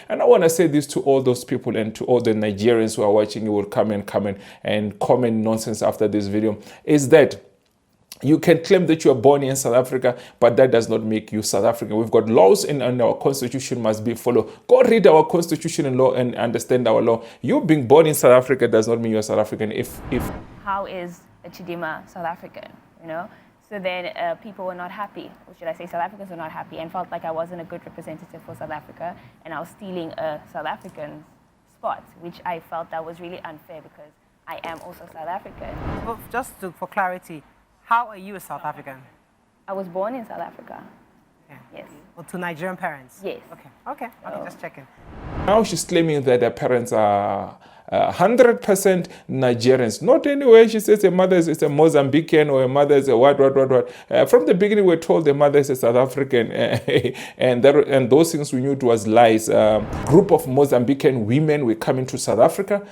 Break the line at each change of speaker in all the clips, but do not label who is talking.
And I want to say this to all those people and to all the Nigerians who are watching, you will come and comment nonsense after this video, is that you can claim that you are born in South Africa, but that does not make you South African. We've got laws and our constitution must be followed. Go read our constitution and law and understand our law. You being born in South Africa does not mean you're South African.
How is a Chidimma South African, you know? So then people were not happy, or should I say South Africans were not happy, and felt like I wasn't a good representative for South Africa, and I was stealing a South African spot, which I felt that was really unfair because I am also South African.
Well, for clarity, how are you a South African?
I was born in South Africa.
Okay.
Yes.
Well, to Nigerian parents?
Yes.
Okay, just checking.
Now she's claiming that her parents are 100% Nigerians. Not anyway, she says her mother is a Mozambican or her mother is a what. From the beginning, we're told the mother is a South African, and those things we knew it was lies. Group of Mozambican women were coming to South Africa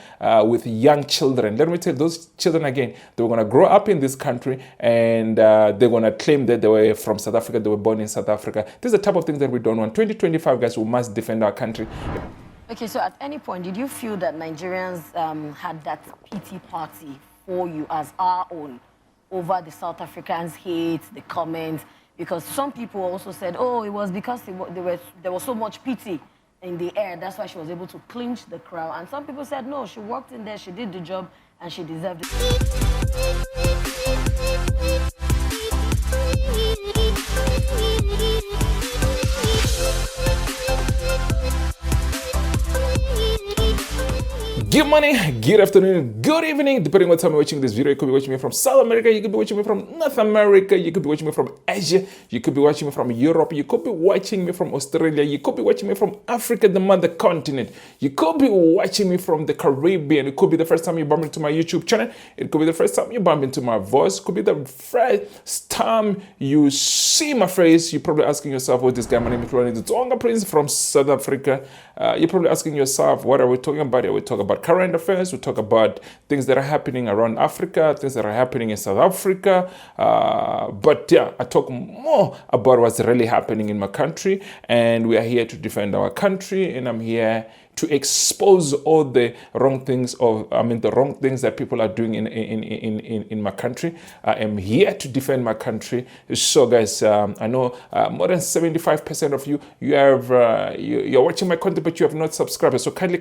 with young children. Let me tell you, those children again, they were going to grow up in this country and they're going to claim that they were from South Africa, they were born in South Africa. This is the type of things that we don't want. 2025, guys, we must defend our country.
Okay, so at any point, did you feel that Nigerians had that pity party for you as our own over the South Africans' hate, the comments? Because some people also said, oh, it was because there was so much pity in the air. That's why she was able to clinch the crown. And some people said, no, she walked in there, she did the job, and she deserved it.
Good morning, good afternoon, good evening, depending on what time you're watching this video. You could be watching me from South America, you could be watching me from North America, you could be watching me from Asia, you could be watching me from Europe, you could be watching me from Australia, you could be watching me from Africa, the mother continent, you could be watching me from the Caribbean. It could be the first time you bump into my YouTube channel, it could be the first time you bump into my voice, it could be the first time you see my face. You're probably asking yourself, what this guy, my name is Hlulani, the Tonga Prince from South Africa. You're probably asking yourself, what are we talking about here? We talk about current affairs, we talk about things that are happening around Africa, things that are happening in South Africa. But yeah, I talk more about what's really happening in my country, and we are here to defend our country, and I'm here to expose all the wrong things the wrong things that people are doing in my country. I am here to defend my country. So guys, I know more than 75% of you're watching my content, but you have not subscribed. So kindly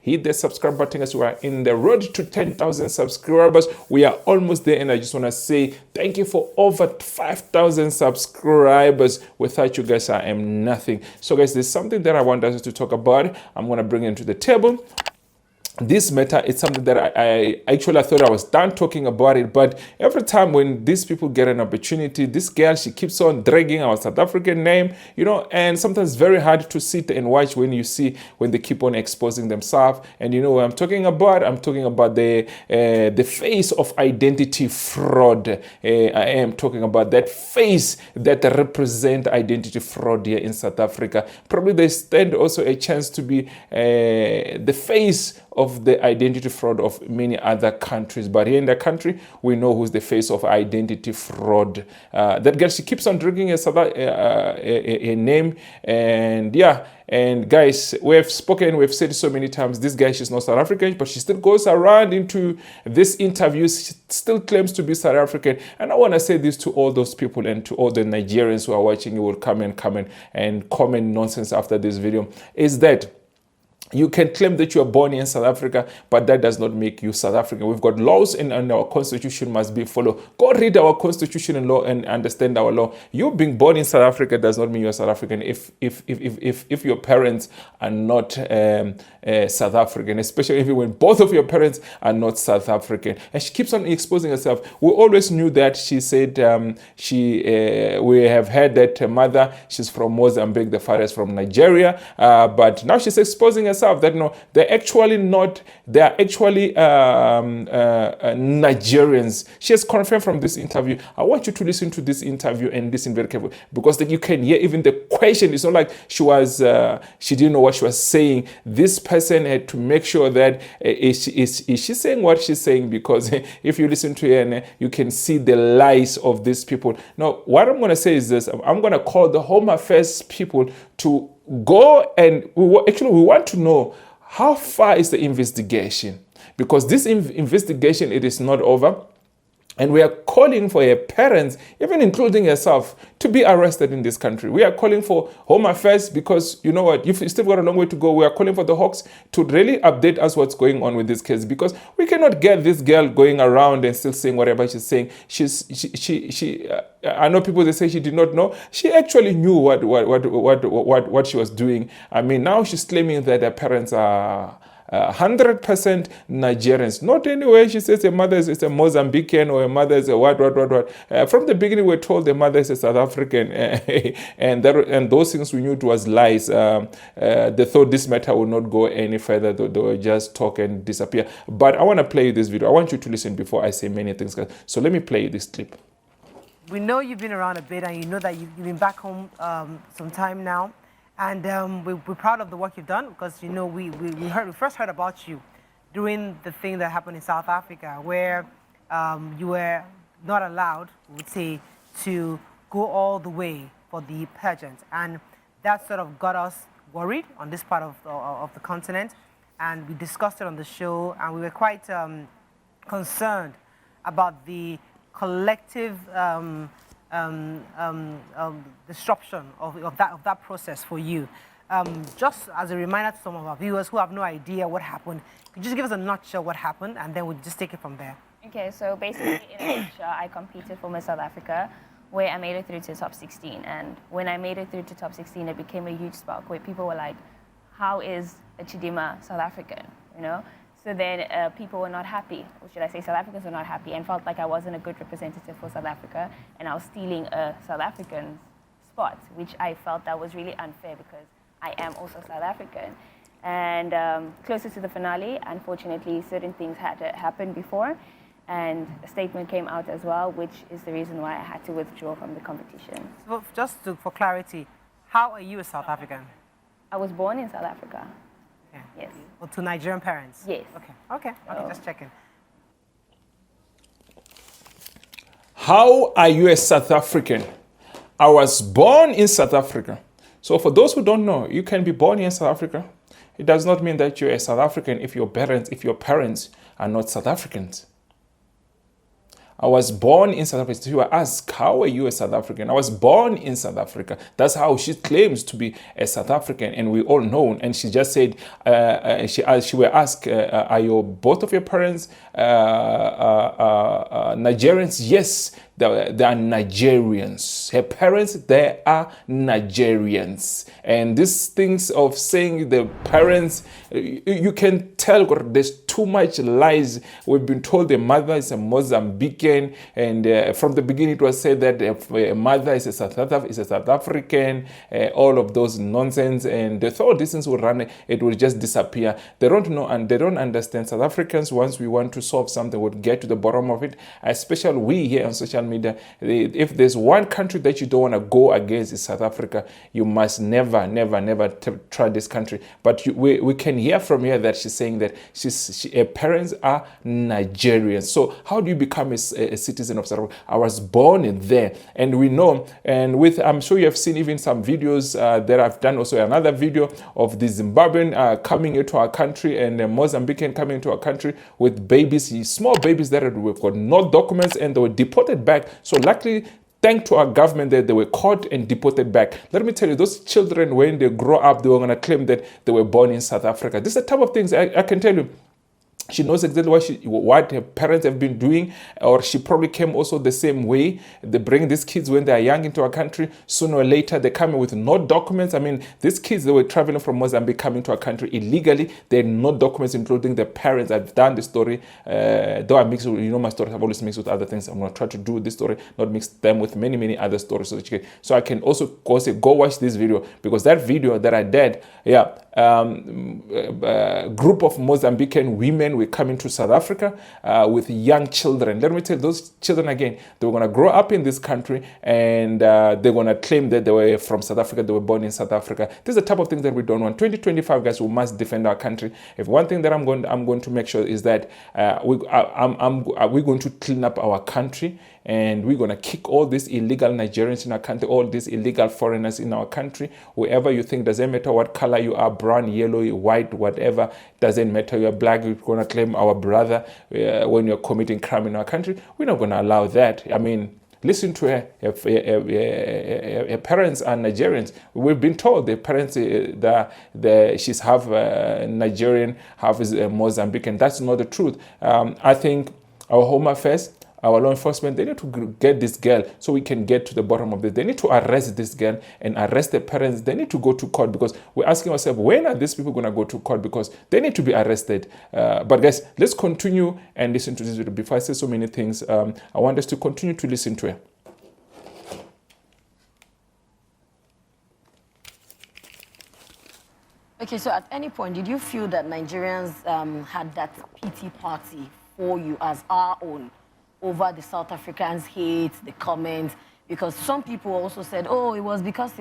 hit the subscribe button as we are in the road to 10,000 subscribers. We are almost there, and I just want to say thank you for over 5,000 subscribers. Without you guys, I am nothing. So guys, there's something that I want us to talk about. I'm going to bring it to the table. This matter is something that I thought I was done talking about it, but every time when these people get an opportunity, this girl, she keeps on dragging our South African name, you know, and sometimes it's very hard to sit and watch when they keep on exposing themselves. And you know what I'm talking about? I'm talking about the face of identity fraud. I am talking about that face that represent identity fraud here in South Africa. Probably they stand also a chance to be the face of the identity fraud of many other countries. But here in the country, we know who's the face of identity fraud. That girl, she keeps on drinking a name, and yeah. And guys, we've said it so many times, this guy, she's not South African, but she still goes around into this interview, she still claims to be South African. And I want to say this to all those people and to all the Nigerians who are watching, you will come and comment nonsense after this video, is that you can claim that you are born in South Africa, but that does not make you South African. We've got laws and our constitution must be followed. Go read our constitution and law and understand our law. You being born in South Africa does not mean you're South African if your parents are not South African, especially when both of your parents are not South African. And she keeps on exposing herself. We always knew that. She said we have heard that her mother, she's from Mozambique, the father is from Nigeria, but now she's exposing herself that no, they're actually not, they are actually Nigerians. She has confirmed from this interview. I want you to listen to this interview and listen very carefully, because you can hear even the question. It's not like she didn't know what she was saying. This person had to make sure that is she saying what she's saying, because if you listen to her, you can see the lies of these people. Now, what I'm going to say is this: I'm going to call the Home Affairs people to go and actually we want to know how far is the investigation, because this investigation, it is not over. And we are calling for her parents, even including herself, to be arrested in this country. We are calling for Home Affairs because, you know what, you've still got a long way to go. We are calling for the Hawks to really update us what's going on with this case, because we cannot get this girl going around and still saying whatever she's saying. I know people, they say she did not know. She actually knew what she was doing. I mean, now she's claiming that her parents are 100% Nigerians. Not anyway, she says her mother is a Mozambican or her mother is a what. From the beginning, we were told the mother is a South African, and those things we knew it was lies. They thought this matter would not go any further. They would just talk and disappear. But I want to play you this video. I want you to listen before I say many things. So let me play you this clip.
We know you've been around a bit, and you know that you've been back home some time now. And we're proud of the work you've done, because, you know, we first heard about you during the thing that happened in South Africa, where you were not allowed, we would say, to go all the way for the pageant. And that sort of got us worried on this part of the continent. And we discussed it on the show, and we were quite concerned about the collective disruption of that process for you. Just as a reminder to some of our viewers who have no idea what happened, could you just give us a nutshell what happened, and then we'll just take it from there.
Okay, so basically in a nutshell, I competed for Miss South Africa, where I made it through to top 16. And when I made it through to top 16, it became a huge spark where people were like, how is a Chidimma South African, you know? So then people were not happy, or should I say South Africans were not happy, and felt like I wasn't a good representative for South Africa, and I was stealing a South African spot, which I felt that was really unfair because I am also South African. And closer to the finale, unfortunately, certain things had to happen before, and a statement came out as well, which is the reason why I had to withdraw from the competition.
So for clarity, how are you a South African?
I was born in South Africa.
Okay.
Yes.
Well, to Nigerian parents?
Yes.
Okay, just checking.
How are you a South African? I was born in South Africa. So for those who don't know, you can be born in South Africa. It does not mean that you're a South African if your parents are not South Africans. I was born in South Africa. You were asked, how are you a South African? I was born in South Africa. That's how she claims to be a South African, and we all know. And she just said, she were asked, are both of your parents Nigerians? Yes, they are Nigerians. Her parents, they are Nigerians. And these things of saying the parents, you can tell there's too much lies. We've been told the mother is a Mozambican, and from the beginning it was said that a mother is a South African, all of those nonsense, and they thought these things would run, it would just disappear. They don't know, and they don't understand. South Africans, once we want to solve something, would get to the bottom of it, especially we here on social media. If there's one country that you don't want to go against, is South Africa. You must never try this country. But we can hear from here that she's saying that her parents are Nigerians. So how do you become a citizen of South Africa? I was born in there, and we know, and I'm sure you have seen even some videos that I've done also another video of the Zimbabwean coming into our country, and the Mozambican coming into our country with babies, small babies that have got no documents, and they were deported back. So luckily, thanks to our government that they were caught and deported back. Let me tell you, those children, when they grow up, they were going to claim that they were born in South Africa. This is the type of things I can tell you. She knows exactly what her parents have been doing, or she probably came also the same way. They bring these kids when they are young into our country. Sooner or later, they come with no documents. I mean, these kids, they were traveling from Mozambique, coming to our country illegally. They had no documents, including their parents. I've done the story. Though I mix, my stories have always mixed with other things. I'm going to try to do this story, not mix them with many other stories. So I can also go watch this video, because that video that I did, group of Mozambican women were coming to South Africa with young children. Let me tell you, those children, again, they were going to grow up in this country, and they're going to claim that they were from South Africa, they were born in South Africa. This is the type of things that we don't want. 2025, guys, we must defend our country. If one thing that I'm going to make sure is that we're going to clean up our country, and we're going to kick all these illegal Nigerians in our country, all these illegal foreigners in our country, whoever you think, doesn't matter what color you are, brown, yellow, white, whatever, doesn't matter, you're black, you're going to claim our brother when you're committing crime in our country. We're not going to allow that. I mean, listen to her. Her parents are Nigerians. We've been told the parents, she's half Nigerian, half is Mozambican. That's not the truth. I think our Home Affairs, our law enforcement, they need to get this girl so we can get to the bottom of this. They need to arrest this girl and arrest the parents. They need to go to court, because we're asking ourselves, when are these people going to go to court? Because they need to be arrested. But guys, let's continue and listen to this video. Before I say so many things, I want us to continue to listen to her.
Okay, so at any point, did you feel that Nigerians had that pity party for you as our own over the South Africans' hate, the comments? Because some people also said, oh, it was because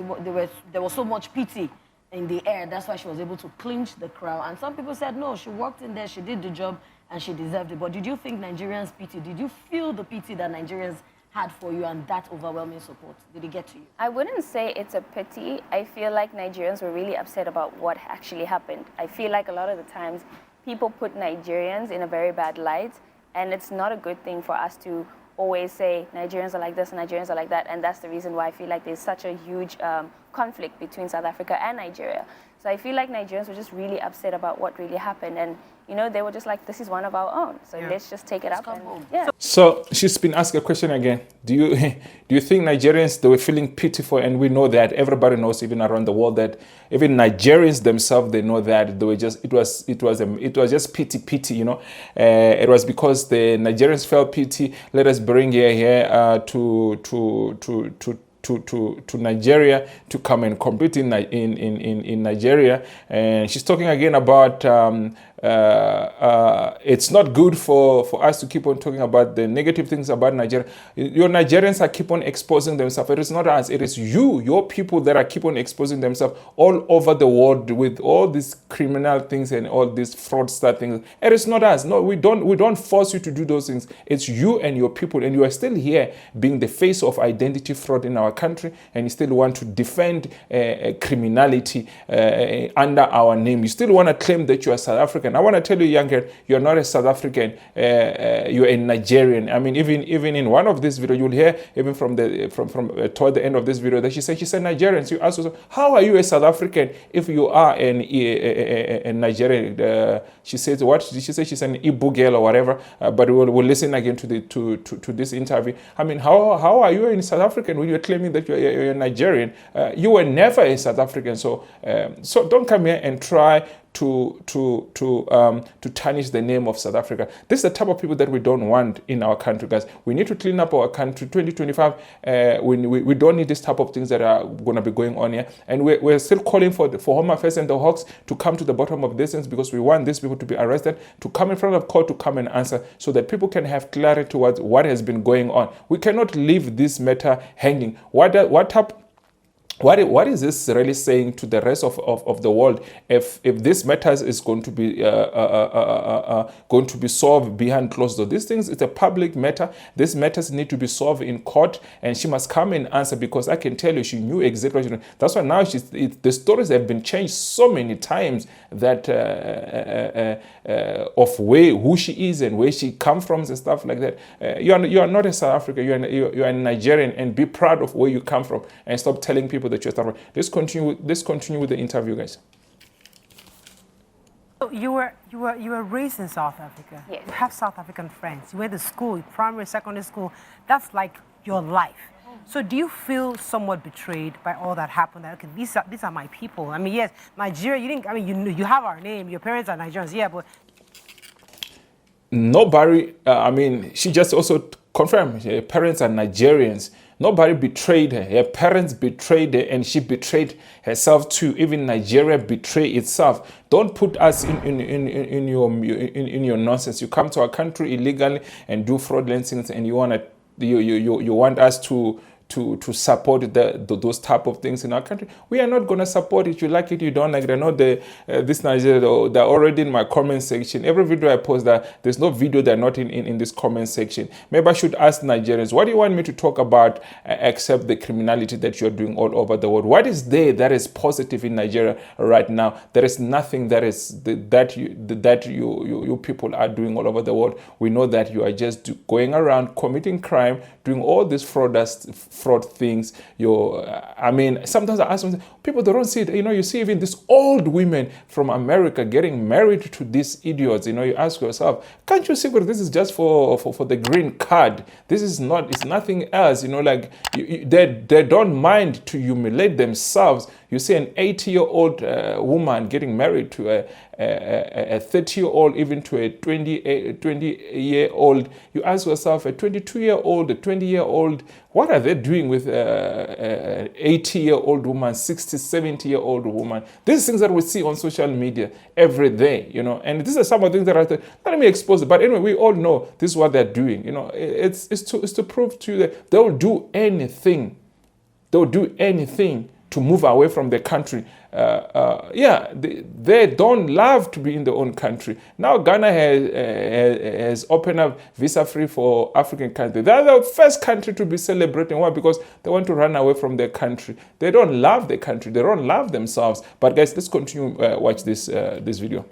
there was so much pity in the air. That's why she was able to clinch the crowd. And some people said, no, she walked in there, she did the job, and she deserved it. But did you think Nigerians pity? Did you feel the pity that Nigerians had for you and that overwhelming support? Did it get to you?
I wouldn't say it's a pity. I feel like Nigerians were really upset about what actually happened. I feel like a lot of the times people put Nigerians in a very bad light, and it's not a good thing for us to always say Nigerians are like this, Nigerians are like that, and that's the reason why I feel like there's such a huge conflict between South Africa and Nigeria. So I feel like Nigerians were just really upset about what really happened, and you know, they were just like, this is one of our own, so let's just take it up. And, yeah.
So she's been asked a question again. Do you think Nigerians, they were feeling pitiful? And we know that, everybody knows, even around the world, that even Nigerians themselves, they know that they were just, it was just pity, you know. It was because the Nigerians felt pity. Let us bring her here to Nigeria to come and compete in Nigeria. And she's talking again about it's not good for us to keep on talking about the negative things about Nigeria. Your Nigerians are keep on exposing themselves. It is not us, it is you, your people, that are keep on exposing themselves all over the world with all these criminal things and all these fraudster things. It is not us. No, we don't force you to do those things. It's you and your people, and you are still here being the face of identity fraud in our country, and you still want to defend criminality under our name. You still want to claim that you are South African. I want to tell you, young girl, you're not a South African. You're a Nigerian. I mean, even in one of these videos, you'll hear even from toward the end of this video that she said Nigerians. You ask yourself, how are you a South African if you are a Nigerian? She says, what did she say? She's an Igbo girl or whatever. But we'll listen again to this interview. I mean, how are you a South African when you're claiming that you're a Nigerian? You were never a South African. So don't come here and try to tarnish the name of South Africa. This is the type of people that we don't want in our country, guys. We need to clean up our country. 2025, we don't need this type of things that are going to be going on here. And we're still calling for Home Affairs and the Hawks to come to the bottom of this things, because we want these people to be arrested, to come in front of court, to come and answer, so that people can have clarity towards what has been going on. We cannot leave this matter hanging. What is this really saying to the rest of the world if this matters is going to be solved behind closed doors? These things, it's a public matter. These matters need to be solved in court, and she must come and answer, because I can tell you she knew exactly what she knew. That's why now the stories have been changed so many times that of who she is and where she comes from and stuff like that. You are not a South African. You are a Nigerian, and be proud of where you come from, and stop telling people that you're South African. Let's continue with the interview, guys.
So you were raised in South Africa.
Yes.
You have South African friends. You went to school, primary, secondary school. That's like your life. So do you feel somewhat betrayed by all that happened? That, okay, these are my people. I mean, yes, Nigeria. You didn't. I mean, you have our name. Your parents are Nigerians. Yeah, but
nobody. I mean, she just also confirmed her parents are Nigerians. Nobody betrayed her. Her parents betrayed her, and she betrayed herself too. Even Nigeria betrayed itself. Don't put us in your nonsense. You come to our country illegally and do fraudulent things, and you want us to to support those type of things in our country. We are not going to support it. You like it, you don't like it. I know this Nigeria, they're already in my comment section. Every video I post, there's no video they're not in this comment section. Maybe I should ask Nigerians, what do you want me to talk about except the criminality that you're doing all over the world? What is there that is positive in Nigeria right now? There is nothing that you people are doing all over the world. We know that you are just going around committing crime, doing all these fraud things. I mean, sometimes I ask them, people, they don't see it. You see even these old women from America getting married to these idiots. You ask yourself, can't you see that this is just for the green card? This is not, it's nothing else. They don't mind to humiliate themselves. You see an 80-year-old woman getting married to a 30-year-old, even to a 20-year-old. You ask yourself, a 22-year-old, a 20-year-old, what are they doing with an 80-year-old woman, 60, 70-year-old woman? These things that we see on social media every day, and these are some of the things that let me expose it. But anyway, we all know this is what they're doing. It's to prove to you that they'll do anything. They'll do anything to move away from the country. They don't love to be in their own country. Now Ghana has opened up visa-free for African countries. They're the first country to be celebrating. Why? Because they want to run away from their country. They don't love their country. They don't love themselves. But guys, let's continue watch this video.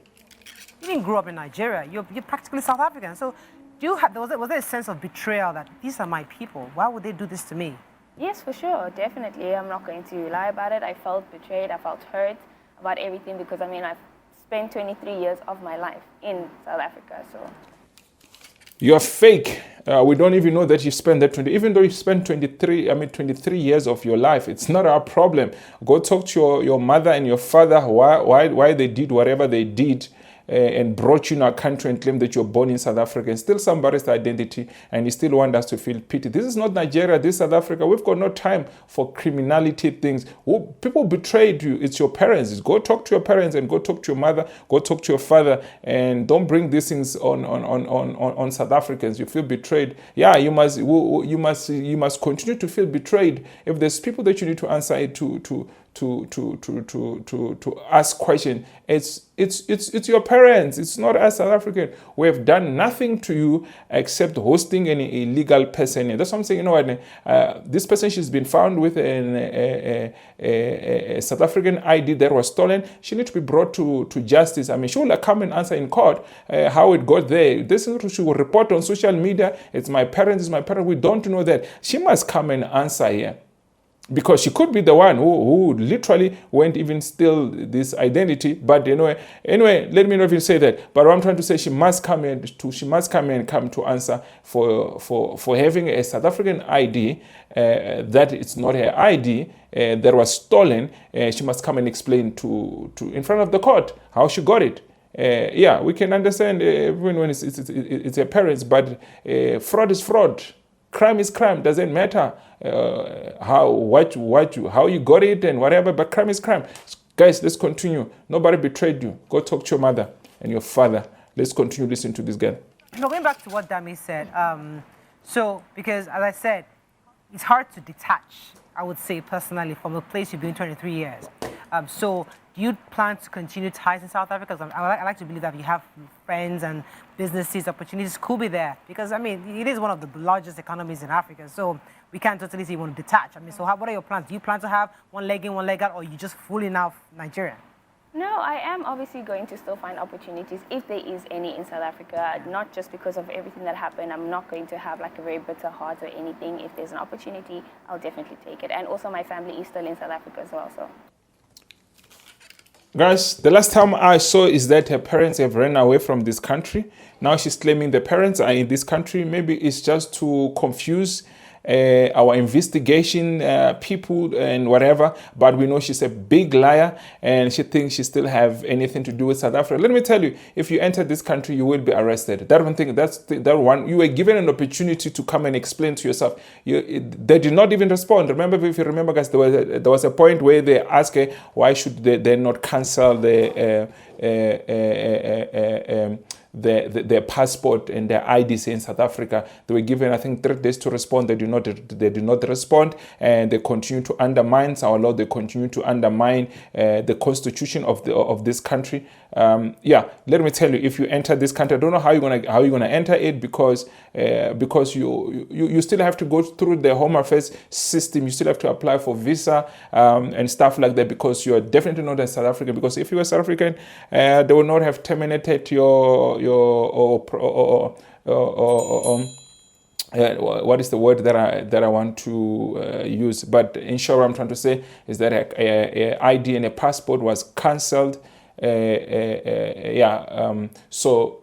You didn't grow up in Nigeria. You're practically South African. So was there a sense of betrayal that these are my people? Why would they do this to me?
Yes, for sure, definitely. I'm not going to lie about it. I felt betrayed. I felt hurt about everything because, I've spent 23 years of my life in South Africa, so.
You're fake. We don't even know that you spent that 20, even though you spent 23 years of your life. It's not our problem. Go talk to your mother and your father why they did whatever they did. And brought you in our country and claim that you're born in South Africa and still somebody's identity, and you still want us to feel pity. This is not Nigeria, this is South Africa. We've got no time for criminality things. People betrayed you. It's your parents. Go talk to your parents and go talk to your mother, go talk to your father, and don't bring these things on South Africans. You feel betrayed. Yeah, you must continue to feel betrayed. If there's people that you need to answer it to ask questions, it's your parents. It's not us South African. We have done nothing to you except hosting an illegal person. That's what I'm saying. This person, she's been found with a South African ID that was stolen. She needs to be brought to justice. She will come and answer in court how it got there. This is what she will report on social media. It's my parents. We don't know that. She must come and answer here. Because she could be the one who literally went even steal this identity. But anyway, let me not even say that. But what I'm trying to say, she must come and come to answer for having a South African ID that it's not her ID that was stolen. She must come and explain to in front of the court how she got it. We can understand even when it's her parents, but fraud is fraud. Crime is crime. Doesn't matter how you got it and whatever, but crime is crime. Guys, let's continue. Nobody betrayed you. Go talk to your mother and your father. Let's continue listening to this guy.
Going back to what Dami said, because as I said, it's hard to detach, I would say personally, from the place you've been 23 years. So do you plan to continue ties in South Africa? Because I like to believe that you have friends and businesses, opportunities could be there. Because, it is one of the largest economies in Africa. So we can't totally say you want to detach. What are your plans? Do you plan to have one leg in, one leg out, or you just fully now Nigerian?
No, I am obviously going to still find opportunities if there is any in South Africa, not just because of everything that happened. I'm not going to have like a very bitter heart or anything. If there's an opportunity, I'll definitely take it. And also my family is still in South Africa as well, so.
Guys, the last time I saw is that her parents have run away from this country. Now she's claiming the parents are in this country. Maybe it's just to confuse our investigation people and whatever, but we know she's a big liar and she thinks she still have anything to do with South Africa. Let me tell you, if you enter this country, you will be arrested. That one thing, that one, you were given an opportunity to come and explain to yourself. They did not even respond. Remember, if you remember, guys, there was a point where they asked her why should they not cancel the their passport and their IDs in South Africa. They were given, I think, 3 days to respond. They did not respond, and they continue to undermine our law. They continue to undermine the constitution of this country. Let me tell you, if you enter this country, I don't know how you're gonna enter it, because you still have to go through the Home Affairs system. You still have to apply for visa and stuff like that, because you are definitely not a South African. Because if you were South African, they will not have terminated what is the word that I want to use? But in short, what I'm trying to say is that a ID and a passport was cancelled. So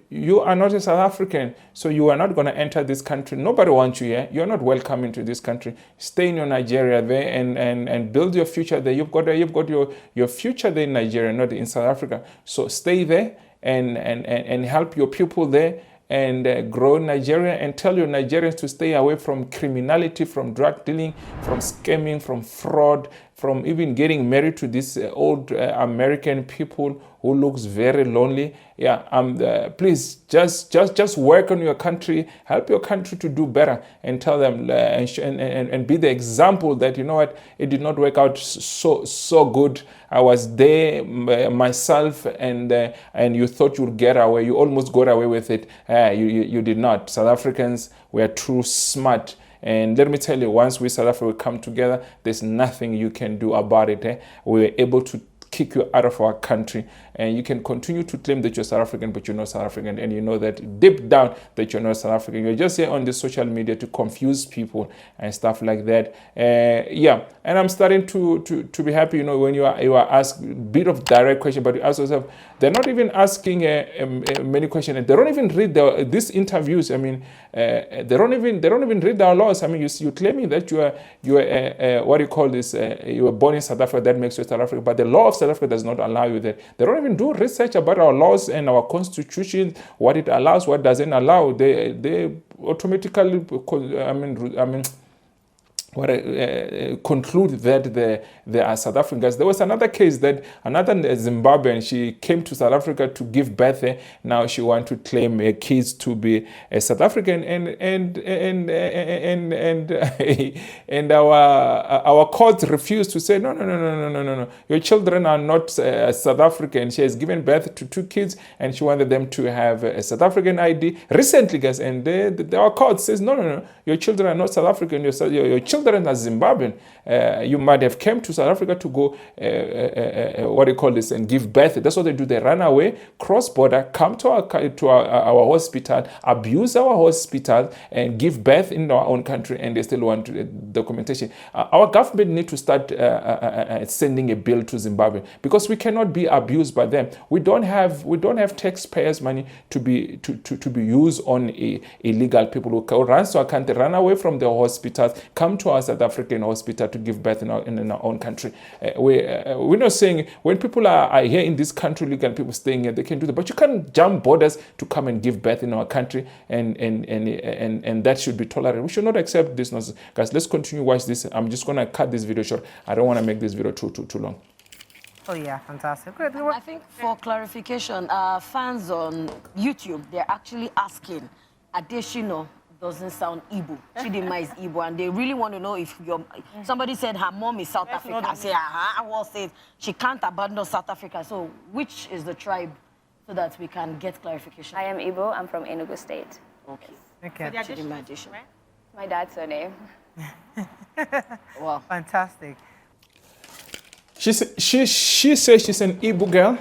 you are not a South African, so you are not going to enter this country. Nobody wants you here. You're not welcome into this country. Stay in your Nigeria there and build your future there. You've got your future there in Nigeria, not in South Africa. So stay there and help your people there, and grow Nigeria, and tell your Nigerians to stay away from criminality, from drug dealing, from scamming, from fraud, from even getting married to these old American people who looks very lonely. Please just work on your country, help your country to do better, and tell them and be the example that, you know what, it did not work out so good. I was there myself, and you thought you'd get away. You almost got away with it. You did not. South Africans were too smart. And let me tell you, once we South Africa come together, there's nothing you can do about it. We were able to kick you out of our country, and you can continue to claim that you're South African, but you're not South African, and you know that deep down that you're not South African. You're just here on the social media to confuse people and stuff like that. And I'm starting to be happy, when you are asked a bit of direct question, but you ask yourself, they're not even asking many questions. They don't even read these interviews. I mean, they don't even read our laws. I mean, you claiming that you are what do you call this? You were born in South Africa, that makes you South African, but the law of South Africa does not allow you that. They don't even do research about our laws and our constitution, what it allows, what doesn't allow. They automatically, conclude that they are South Africans. There was another case that another Zimbabwean, she came to South Africa to give birth. Now she wants to claim her kids to be a South African, and our court refused to say no. Your children are not South African. She has given birth to 2 kids, and she wanted them to have a South African ID recently, guys. And our court says no. Your children are not South African. Your children are Zimbabwean. You might have come to South Africa to go, and give birth. That's what they do. They run away, cross border, come to our hospital, abuse our hospital, and give birth in our own country, and they still want documentation. Our government need to start sending a bill to Zimbabwe, because we cannot be abused by them. We don't have taxpayers' money to be used on illegal people who run to our country, run away from the hospitals, come to our South African hospital to give birth in our own country. We're not saying when people are here in this country, legal people staying here, they can do that, but you can't jump borders to come and give birth in our country, and that should be tolerated. We should not accept this nonsense. Guys, let's continue watch this. I'm just gonna cut this video short. I don't want to make this video too long.
Oh yeah, fantastic. Good.
I think for clarification, fans on YouTube, they're actually asking, Adetshina doesn't sound Igbo. Chidimma is Igbo, and they really want to know if somebody said her mom is South Africa. I say, I will say she can't abandon South Africa. So which is the tribe, so that we can get clarification?
I am Igbo. I'm from Enugu State.
Okay.
Okay.
Chidimma Adetshina.
My dad's surname.
Wow.
Fantastic.
She says she's an Igbo girl,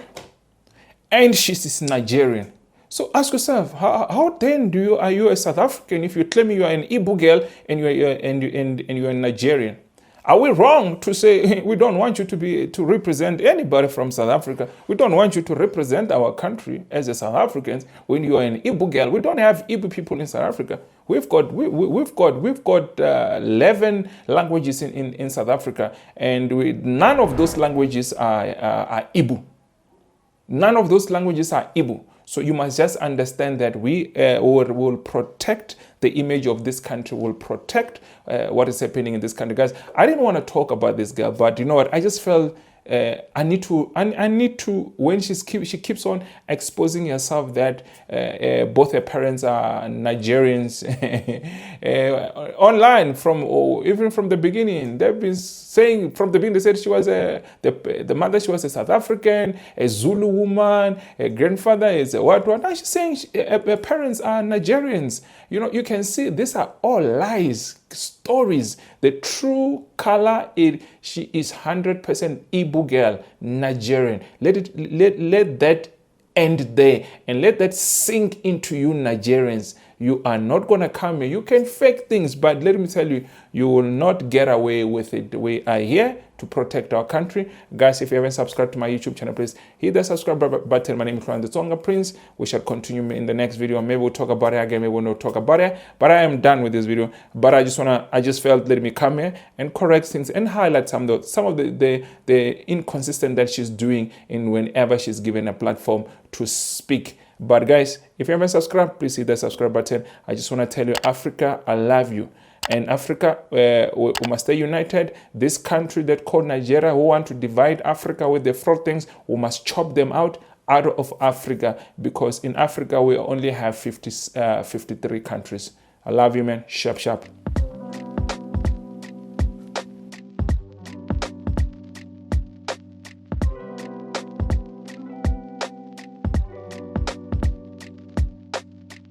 and she's Nigerian. So ask yourself, how then are you a South African if you claim you are an Igbo girl and you're a Nigerian? Are we wrong to say we don't want you to represent anybody from South Africa? We don't want you to represent our country as a South Africans when you are an Igbo girl. We don't have Igbo people in South Africa. We've got 11 languages in South Africa, and none of those languages are Igbo. None of those languages are Igbo. So you must just understand that we will protect the image of this country, will protect what is happening in this country. Guys, I didn't want to talk about this girl, but you know what? I just felt I need to. When she keeps on exposing herself that both her parents are Nigerians online even from the beginning. They've been saying from the beginning. They said she was the mother. She was a South African, a Zulu woman. Her grandfather is a what? Now she's saying her parents are Nigerians. You can see these are all lies, stories. The true color is she is 100% Igbo girl, Nigerian. Let that end there and let that sink into you, Nigerians. You are not going to come here. You can fake things, but let me tell you, you will not get away with it. We are here to protect our country. Guys, if you haven't subscribed to my YouTube channel, please hit the subscribe button. My name is Hlulani the Tonga Prince. We shall continue in the next video. Maybe we'll talk about it again. Maybe we'll not talk about it. But I am done with this video. But I just felt let me come here and correct things and highlight some of the inconsistent that she's doing in whenever she's given a platform to speak. But guys, if you haven't subscribed, please hit the subscribe button. I just want to tell you, Africa, I love you. And Africa, we must stay united. This country that called Nigeria, who want to divide Africa with the fraud things, we must chop them out of Africa, because in Africa, we only have 53 countries. I love you, man. Sharp, sharp.